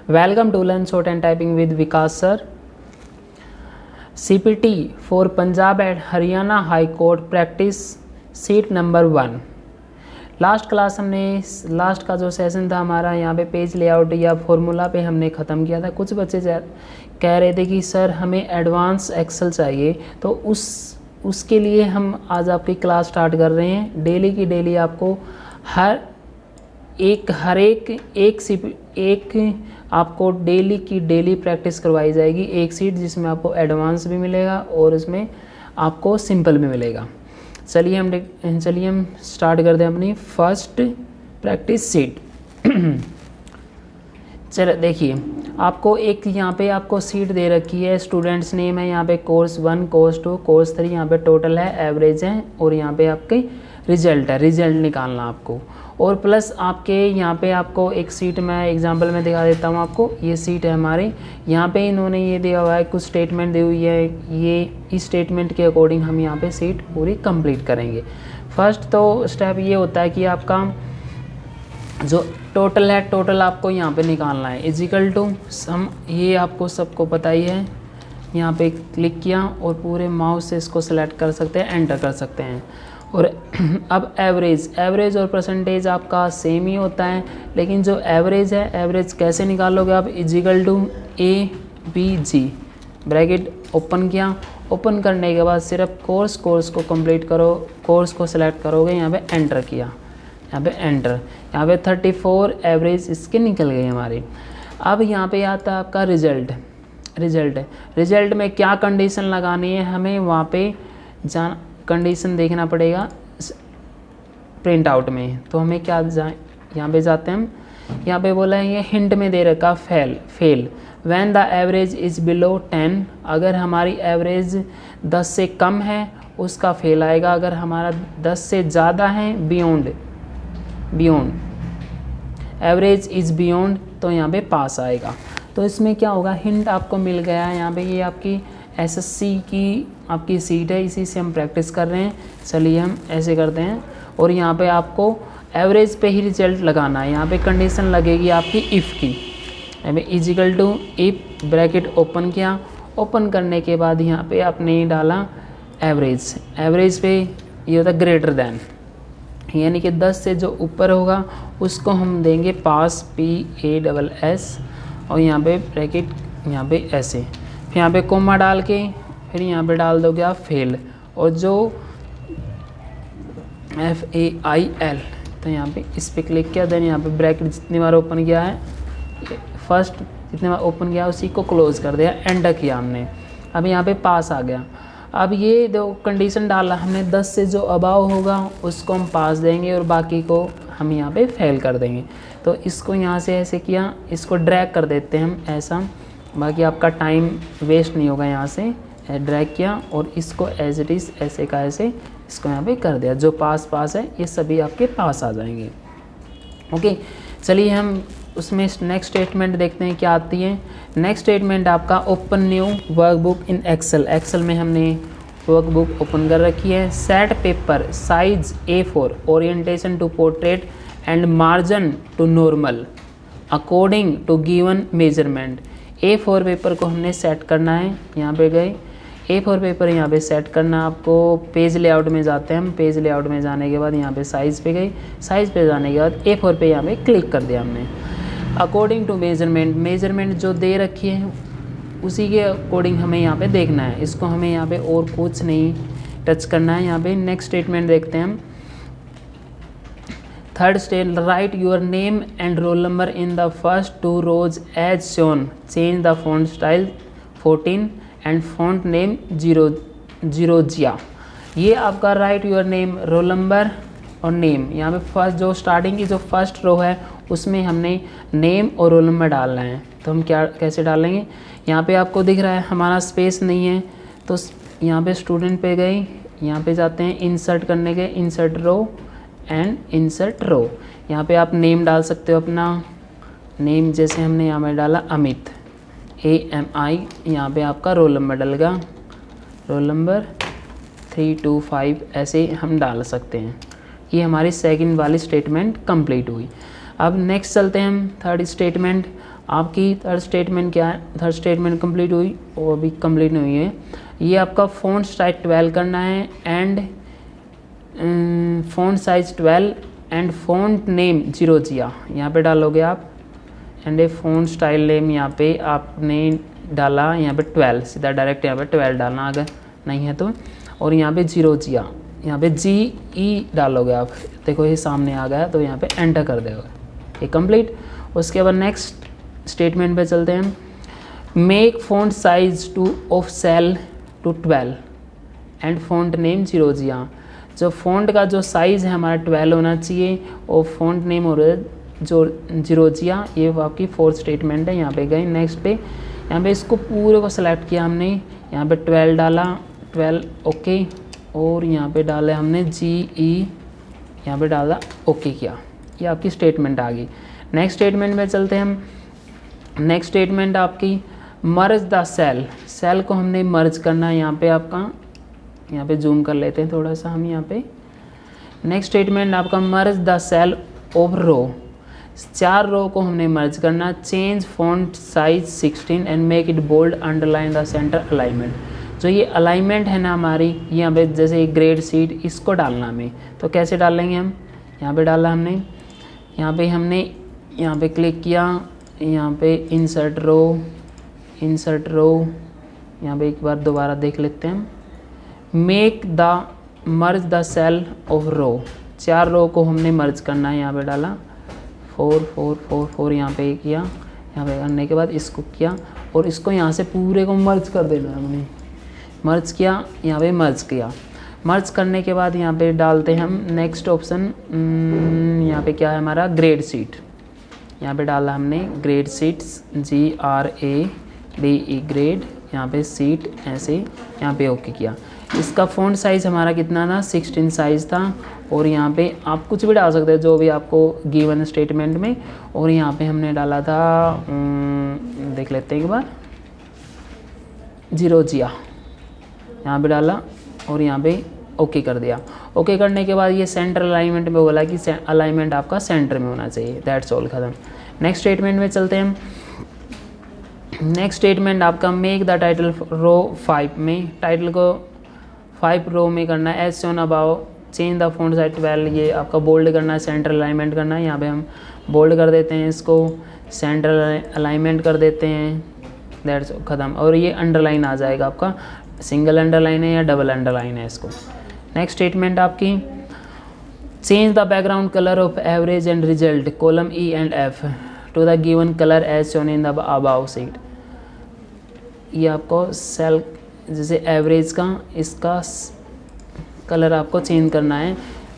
Welcome to Learn Short and Typing with Vikas sir. CPT for Punjab and Haryana High Court practice sheet number 1. Last class हमने last का जो session था हमारा यहाँ पे page layout या formula पे हमने ख़त्म किया था। कुछ बच्चे कह रहे थे कि सर हमें एडवांस एक्सेल चाहिए, तो उसके लिए हम आज आपकी क्लास स्टार्ट कर रहे हैं। डेली की डेली आपको हर एक आपको डेली की डेली प्रैक्टिस करवाई जाएगी। एक सीट जिसमें आपको एडवांस भी मिलेगा और इसमें आपको सिंपल भी मिलेगा। चलिए हम स्टार्ट करते हैं अपनी फर्स्ट प्रैक्टिस सीट। चलो देखिए, आपको एक यहाँ पे आपको सीट दे रखी है। स्टूडेंट्स नेम है यहाँ पे कोर्स 1, कोर्स 2, कोर्स 3, यहाँ पे टोटल है, एवरेज है और यहाँ पे आपके रिजल्ट है। रिजल्ट निकालना आपको, और प्लस आपके यहाँ पे आपको एक सीट मैं एग्जांपल में दिखा देता हूँ आपको। ये सीट है हमारे, यहाँ पे इन्होंने ये दिया हुआ है, कुछ स्टेटमेंट दी हुई है। ये इस स्टेटमेंट के अकॉर्डिंग हम यहाँ पे सीट पूरी कंप्लीट करेंगे। फर्स्ट तो स्टेप ये होता है कि आपका जो टोटल है, टोटल आपको यहाँ पे निकालना है। इजिकल टू सम, ये आपको सबको पता ही है। यहाँ पे क्लिक किया और पूरे माउस से इसको सेलेक्ट कर सकते हैं, एंटर कर सकते हैं। और अब एवरेज और परसेंटेज आपका सेम ही होता है, लेकिन जो एवरेज है, एवरेज कैसे निकालोगे आप? Is equal to ABG bracket open किया। ओपन करने के बाद सिर्फ कोर्स को कंप्लीट करो, कोर्स को सिलेक्ट करोगे, यहाँ पे एंटर किया, यहाँ पे एंटर, यहाँ पे 34 एवरेज इसके निकल गई हमारी। अब यहाँ पे आता है आपका रिजल्ट में क्या कंडीशन लगानी है हमें, वहाँ पे कंडीशन देखना पड़ेगा प्रिंट आउट में। तो हमें क्या यहाँ पे जाते हैं हम, यहाँ पे बोला है ये हिंट में दे रखा fail when the average is below 10। अगर हमारी एवरेज 10 से कम है उसका फेल आएगा। अगर हमारा 10 से ज़्यादा है, बियॉन्ड एवरेज इज़ बियॉन्ड, तो यहाँ पे पास आएगा। तो इसमें क्या होगा, हिंट आपको मिल गया है। यहाँ पे ये आपकी SSC की आपकी सीट है, इसी से हम प्रैक्टिस कर रहे हैं। चलिए हम ऐसे करते हैं, और यहाँ पे आपको एवरेज पे ही रिजल्ट लगाना है। यहाँ पे कंडीशन लगेगी आपकी इफ़ की, is equal to if bracket open किया। ओपन करने के बाद यहाँ पे आपने डाला एवरेज पे ये होता है ग्रेटर दैन, यानी कि 10 से जो ऊपर होगा उसको हम देंगे पास, PASS, और यहाँ पे ब्रैकेट यहाँ पे ऐसे, फिर यहाँ पे कोमा डाल के फिर यहाँ पे डाल दोगे आप फेल, और जो FAIL, तो यहाँ पे इस पर क्लिक किया। देन यहाँ पे ब्रैकेट जितनी बार ओपन किया है, फर्स्ट जितनी बार ओपन किया उसी को क्लोज कर दिया, एंटर किया हमने। अब यहाँ पे पास आ गया। अब ये जो कंडीशन डाला हमने, 10 से जो अबाव होगा उसको हम पास देंगे और बाकी को हम यहाँ पे फेल कर देंगे। तो इसको यहाँ से ऐसे किया, इसको ड्रैग कर देते हैं हम ऐसा, बाकी आपका टाइम वेस्ट नहीं होगा। यहाँ से ड्रैग किया और इसको एज इट इज़ ऐसे का ऐसे इसको यहाँ पे कर दिया। जो पास है ये सभी आपके पास आ जाएंगे। ओके, चलिए हम उसमें नेक्स्ट स्टेटमेंट देखते हैं क्या आती है। नेक्स्ट स्टेटमेंट आपका open new workbook in Excel में हमने वर्कबुक ओपन कर रखी है। Set paper size A4, orientation to portrait and margin to normal according to given measurement. A4 paper को हमने सेट करना है। यहाँ पे गए A4 पेपर यहाँ पे सेट करना आपको। पेज लेआउट में जाते हैं हम। पेज लेआउट में जाने के बाद यहाँ पे साइज़ पे गई। साइज़ पे जाने के बाद A4 पे यहाँ पे क्लिक कर दिया हमने। अकॉर्डिंग टू मेजरमेंट जो दे रखी है उसी के अकॉर्डिंग हमें यहाँ पे देखना है। इसको हमें यहाँ पे और कुछ नहीं टच करना है। यहाँ पे नेक्स्ट स्टेटमेंट देखते हैं हम। Third state, write your name and roll number in the first 2 rows as shown. Change the font style 14 and font name Georgia. ये आपका write your name, roll number और नेम। यहाँ पे फर्स्ट जो starting की जो फर्स्ट रो है उसमें हमने नेम और रोल नंबर डालना है। तो हम कैसे डालेंगे, यहाँ पे आपको दिख रहा है हमारा स्पेस नहीं है, तो यहाँ पे स्टूडेंट पे गए, यहाँ पे जाते हैं इंसर्ट करने के, insert row and insert row. यहाँ पे आप नेम डाल सकते हो अपना नेम, जैसे हमने यहाँ पे डाला अमित AMI। यहाँ पे आपका रोल नंबर डलेगा, रोल नंबर 325, ऐसे हम डाल सकते हैं। ये हमारी सेकंड वाली स्टेटमेंट कंप्लीट हुई। अब नेक्स्ट चलते हैं हम थर्ड स्टेटमेंट। आपकी थर्ड स्टेटमेंट क्या है, थर्ड स्टेटमेंट कंप्लीट हुई और अभी कंप्लीट नहीं हुई है। ये आपका फ़ॉन्ट साइज 12 करना है and font size 12 and font name Georgia यहाँ पे डालोगे आप, and a font style name यहाँ पे आपने डाला यहाँ पे 12, सीधा डायरेक्ट यहाँ पे 12 डालना अगर नहीं है तो, और यहाँ पे जीरोजिया यहाँ पे GE डालोगे आप, देखो ये सामने आ गया तो यहाँ पे एंटर कर दोगे, ये कंप्लीट। उसके बाद नेक्स्ट स्टेटमेंट पे चलते हैं। Make font size two of cell to 12 and font name Georgia, जो फ़ॉन्ट का जो साइज़ है हमारा 12 होना चाहिए और फ़ॉन्ट नेम हो रहा है जो जीरोजिया। ये आपकी फोर्थ स्टेटमेंट है। यहाँ पे गए नेक्स्ट पे, यहाँ पे इसको पूरे को सिलेक्ट किया हमने, यहाँ पे 12 डाला, 12 ओके, और यहाँ पे डाला हमने GE, यहाँ पे डाला ओके किया, ये आपकी स्टेटमेंट आ गई। नेक्स्ट स्टेटमेंट में चलते हैं हम। नेक्स्ट स्टेटमेंट आपकी मर्ज द सेल, सेल को हमने मर्ज करना है। यहाँ पे आपका, यहाँ पे जूम कर लेते हैं थोड़ा सा हम यहाँ पे। नेक्स्ट स्टेटमेंट आपका merge the cell of row, 4 row को हमने मर्ज करना। Change font size 16 and make it bold, underline the center alignment, जो ये अलाइनमेंट है ना हमारी, यहाँ पे जैसे ग्रेड शीट, इसको डालना हमें, तो कैसे डालेंगे हम, यहाँ पे डाला हमने, यहाँ पे हमने यहाँ पे क्लिक किया, यहाँ पे इंसर्ट रो, यहाँ पे एक बार दोबारा देख लेते हैं। Make the merge the cell of row, 4 row को हमने मर्ज करना है, यहाँ पे डाला 4 4 4 4, यहाँ पे किया, यहाँ पे करने के बाद इसको किया और इसको यहाँ से पूरे को मर्ज कर देना है हमने। मर्ज किया, यहाँ पे मर्ज किया, मर्ज करने के बाद यहाँ पे डालते हैं हम नेक्स्ट ऑप्शन, यहाँ पे क्या है हमारा ग्रेड शीट, यहाँ पे डाला हमने ग्रेड शीट्स GRADE ग्रेड, यहाँ पे सीट ऐसे, यहाँ पे ओके किया। इसका फ़ॉन्ट साइज़ हमारा कितना था, 16 साइज़ था, और यहाँ पे आप कुछ भी डाल सकते हैं जो भी आपको गिवन स्टेटमेंट में, और यहाँ पे हमने डाला था देख लेते हैं एक बार, जीरोजिया यहाँ पे डाला और यहाँ पे ओके कर दिया। ओके करने के बाद ये सेंटर अलाइनमेंट में बोला कि अलाइनमेंट आपका सेंटर में होना चाहिए, दैट्स ऑल, खत्म। नेक्स्ट स्टेटमेंट में चलते हैं। नेक्स्ट स्टेटमेंट आपका मेक द टाइटल रो 5 में, टाइटल को 5 रो में करना है। As shown above, change the font size 12, ये आपका बोल्ड करना है, सेंटर अलाइनमेंट करना है, यहाँ पे हम बोल्ड कर देते हैं, इसको सेंटर अलाइनमेंट कर देते हैं, दैट्स ख़त्म। और ये अंडरलाइन आ जाएगा आपका, सिंगल अंडरलाइन है या डबल अंडरलाइन है इसको। नेक्स्ट स्टेटमेंट आपकी change the background colour of average and result column E and F to the given colour as shown in the above sheet. ये आपको सेल जैसे एवरेज का, इसका कलर आपको चेंज करना है।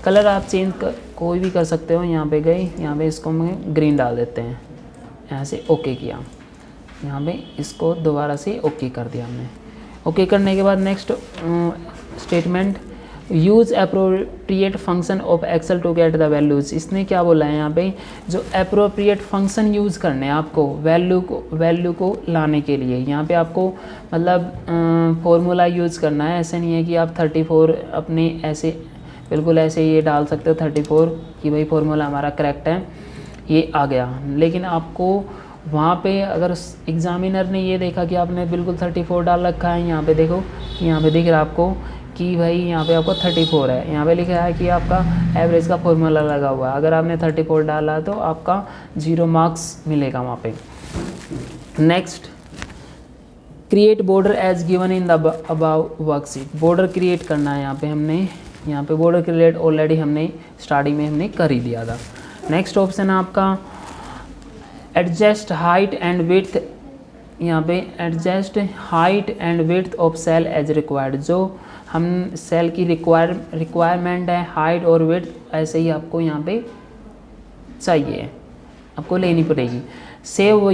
कलर आप चेंज कोई भी कर सकते हो। यहाँ पे गए, यहाँ पे इसको हम ग्रीन डाल देते हैं, यहाँ से ओके किया, यहाँ पे इसको दोबारा से ओके कर दिया हमने। ओके करने के बाद next statement use appropriate function of Excel to get the values. इसने क्या बोला है यहाँ पे, जो अप्रोप्रिएट फंक्शन यूज़ करने हैं आपको वैल्यू को लाने के लिए। यहाँ पे आपको मतलब फॉर्मूला यूज़ करना है। ऐसे नहीं है कि आप 34 अपने ऐसे बिल्कुल ऐसे ये डाल सकते हो 34 कि भाई फॉर्मूला हमारा करेक्ट है, ये आ गया। लेकिन आपको वहाँ पे अगर एग्जामिनर ने ये देखा कि आपने बिल्कुल 34 डाल रखा है, यहाँ पे देखो कि यहाँ पे दिख रहा है आपको कि भाई यहाँ पे आपको 34 है, यहाँ पे लिखा है कि आपका एवरेज का फॉर्मूला लगा हुआ है। अगर आपने 34 डाला तो आपका 0 मार्क्स मिलेगा वहाँ पे। Next create border as given in the above worksheet. Border create करना है यहाँ पे हमने, यहाँ पे बॉर्डर क्रिएट ऑलरेडी हमने स्टार्टिंग में हमने कर ही दिया था। नेक्स्ट ऑप्शन है आपका एडजस्ट हाइट एंड विड्थ। यहाँ पे adjust height and width of cell as required. जो हम सेल की रिक्वायरमेंट है हाइट और विड्थ, ऐसे ही आपको यहाँ पे चाहिए, आपको लेनी पड़ेगी। Save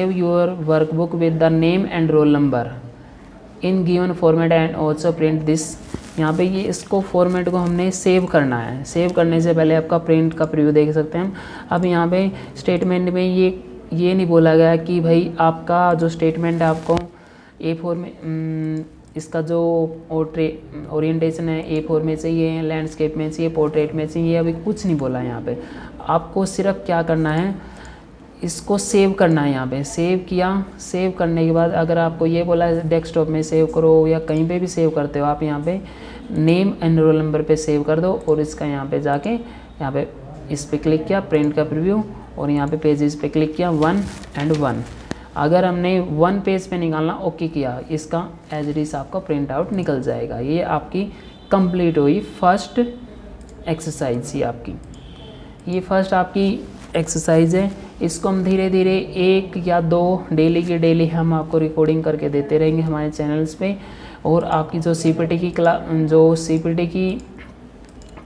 your workbook with the name and roll number in given format and also print this. यहाँ पे ये इसको फॉर्मेट को हमने सेव करना है। सेव करने से पहले आपका प्रिंट का प्रीव्यू देख सकते हैं हम। अब यहाँ पे स्टेटमेंट में ये नहीं बोला गया कि भाई आपका जो स्टेटमेंट है आपको A4 में इसका जो ओरिएंटेशन है A4 में चाहिए, लैंडस्केप में चाहिए, पोर्ट्रेट में चाहिए, अभी कुछ नहीं बोला यहाँ पे। आपको सिर्फ क्या करना है, इसको सेव करना है। यहाँ पे सेव किया, सेव करने के बाद अगर आपको ये बोला है डेस्कटॉप में सेव करो या कहीं पे भी सेव करते हो आप, यहाँ पे नेम एंड रोल नंबर पे सेव कर दो और इसका यहाँ पे जाके यहाँ पे इस पे क्लिक किया प्रिंट का प्रीव्यू और यहाँ पे पेजेस पे क्लिक किया 1 and 1। अगर हमने 1 पेज पे निकालना ओके किया, इसका एज इट इज़ आपका प्रिंट आउट निकल जाएगा। ये आपकी कंप्लीट हुई फर्स्ट एक्सरसाइज। ये फर्स्ट आपकी एक्सरसाइज है। इसको हम धीरे धीरे 1 या 2 डेली के डेली हम आपको रिकॉर्डिंग करके देते रहेंगे हमारे चैनल्स पे। और आपकी जो सीपीटी की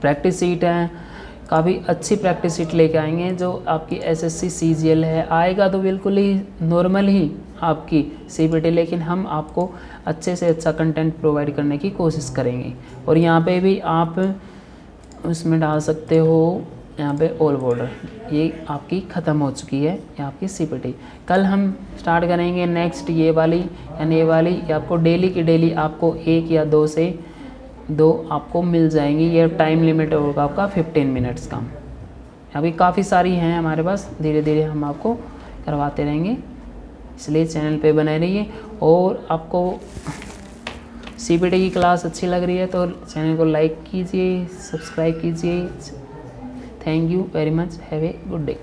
प्रैक्टिस सीट है, काफ़ी अच्छी प्रैक्टिस सीट लेके आएंगे जो आपकी एसएससी सीजीएल है। आएगा तो बिल्कुल ही नॉर्मल ही आपकी सीपीटी, लेकिन हम आपको अच्छे से अच्छा कंटेंट प्रोवाइड करने की कोशिश करेंगे। और यहाँ पे भी आप उसमें डाल सकते हो यहाँ पे ऑल बॉर्डर। ये आपकी ख़त्म हो चुकी है, ये आपकी सीपीटी। कल हम स्टार्ट करेंगे नेक्स्ट ये वाली यानी ये वाली। ये आपको डेली की डेली आपको 1 या 2 से 2 आपको मिल जाएंगी। ये टाइम लिमिट होगा आपका 15 मिनट्स का। अभी काफ़ी सारी हैं हमारे पास, धीरे धीरे हम आपको करवाते रहेंगे, इसलिए चैनल पे बने रहिए। और आपको सीपीटी की क्लास अच्छी लग रही है तो चैनल को लाइक कीजिए, सब्सक्राइब कीजिए। Thank you very much, have a good day.